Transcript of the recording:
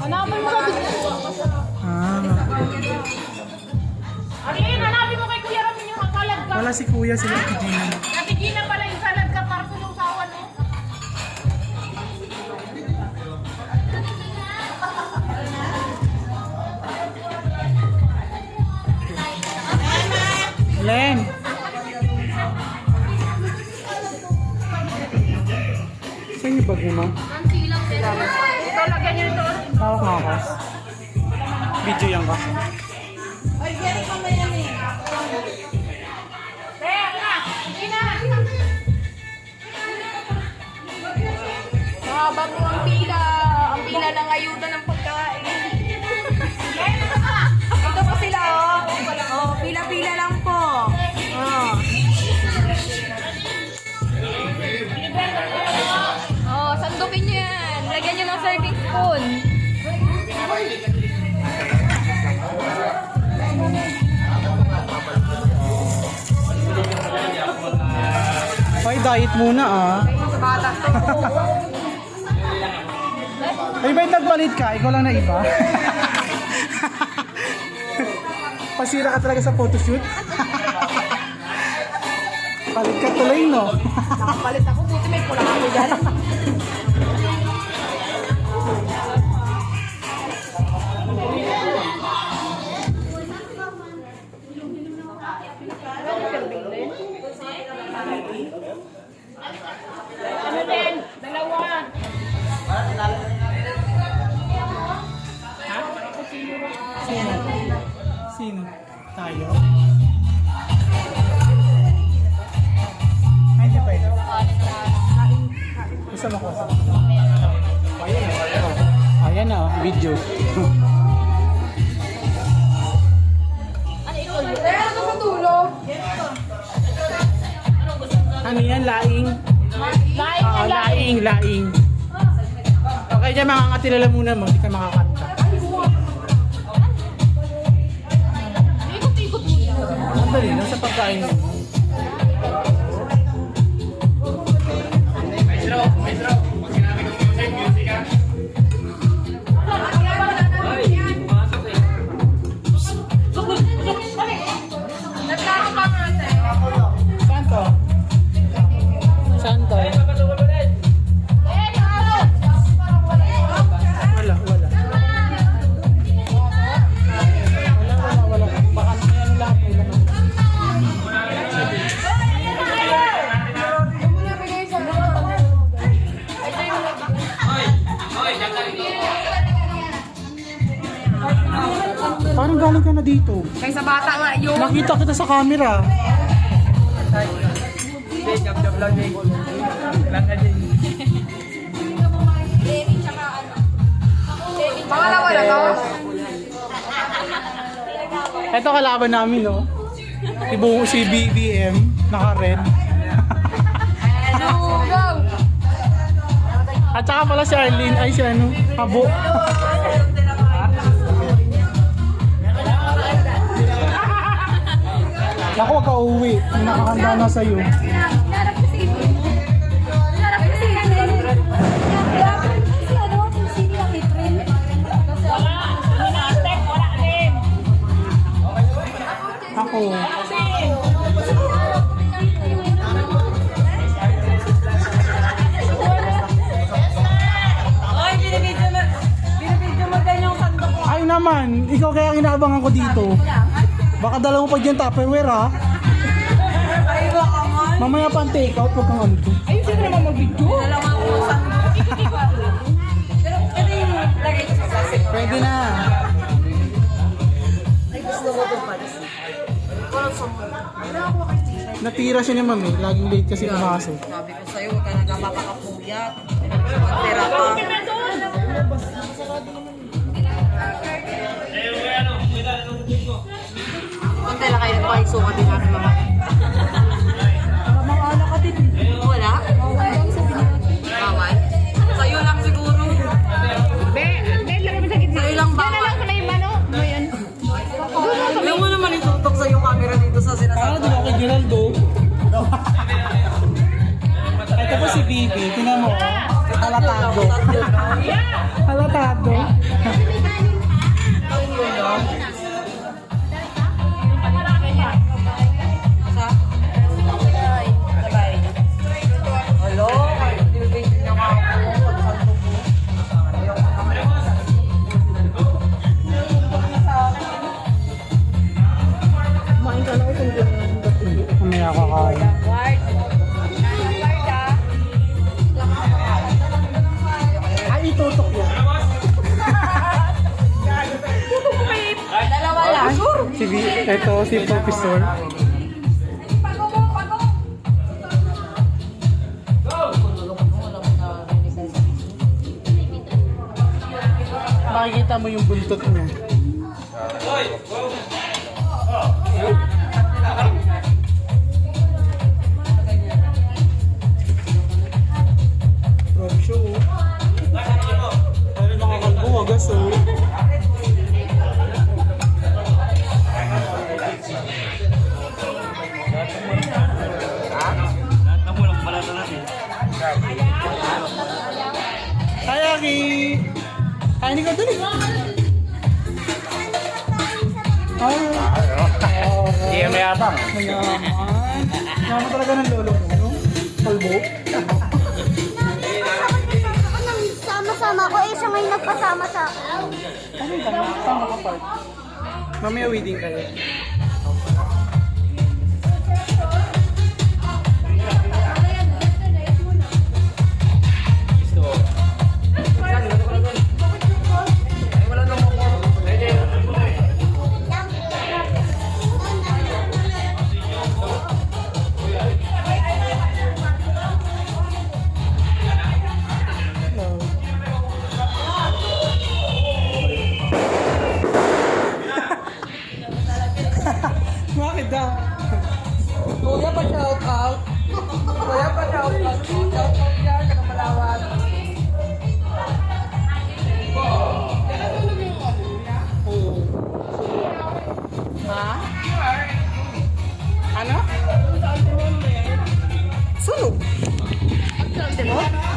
Hanapin mo sa Arin, hanapin mo kay Kuya Ramin yung salad ka. Wala si Kuya, sila Ate Gina. Ate Gina pala yung salad ka para sumusawan mo. Len! Saan yung bag mo? Ito, lagyan nyo ito. Hawak nga ako. Video yan ka. Gina! Mahaba po ang pila. Ang pila ng ayuda ng pagkain. Ito po sila, oh. Oh, pila-pila lang po. Oh. Oh, sandukin nyo yan. Lagyan nyo ng serving spoon. Ay, diet muna ah. Sa bata. Ay, ba't nagpalit ka? Ikaw lang na iba. Pasira ka talaga sa photoshoot. Palit ka tuloy, no? Nakapalit ako. Buti may pula ako dyan. Ano din? Dalawa. Sino? Sino? Tayo? Ay, hindi pwede. Gusto mo ko? Ayan na, video. Ano sa tulog? Ano yan? Laing? Laing Oo, laing. Okay, dyan makakatilala muna mo. Hindi ka makakanta. Ikot-ikot mo yan. Ang dali lang sa pagkain mo. Nagkakaroon pa natin. Saan to? Saan to? Wala. Baka ano lang. Parang galing ka na dito. Kaysa bata nga yun. Nakita kita sa camera. Pangalawa na to. Ito kalaban namin, no? Si BBM, naka-red. Go! At saka pala si Arlene, ay si ano, Abo. Naku, wag ka uuwi. May nakakanda na sa'yo. Hinarap ko si Ibo. Hinarap ko si Ibo. Hinarap ko si ano, si Sini ang April. Wala. Hinastek, wala din. Ako. Ay, binibidyo mo din yung sandok ko. Ay naman, ikaw kaya kinaabangan ko dito. Baka dala mo pa dyan Tupperware, ha? Ay, baka man. Mamaya pa ang take out, wag kang ano to. Ayun, sino naman mag-video? Dalawa ako ng sandok. Pero pwede yung lagay ko sa plastic. Pwede na. Ay, gusto mo ito pa. Walang sumpa. Natira siya ni mami, laging late kasi pumasok. Sabi ko sa'yo, huwag ka nagpapakapuyat. Pagtira pa. Punta lang kayo pa isuka din natin mama. Mga ka din. Wala? Bawal? Sa'yo lang siguro. Sa'yo lang bawal. Ayaw mo naman itutok sa yung camera dito sa sinasabi. Di ba kay Geraldo? Ito po si Bibi, tingnan mo. Halatado. Halatado. Ito si Professor. Makikita mo yung buntot niya. Rob show. Ay, nakakalbo, wagas oh. Hi, Aki! Ay, hindi ko dali. Hindi yung mayabang. Mayaman. Mayaman talaga ng lolo mo, no? Kalbo. Ako nang sama-sama ko, eh siya ngayon nagpasama sa akin. Ano yung tanong? Tama ka part. Mamaya wedding kayo. Bakit daw? Kuya pa shout out. Kuya pa shout out. Shout out yan sa Kamalawan. Ha? Ano? Sunog.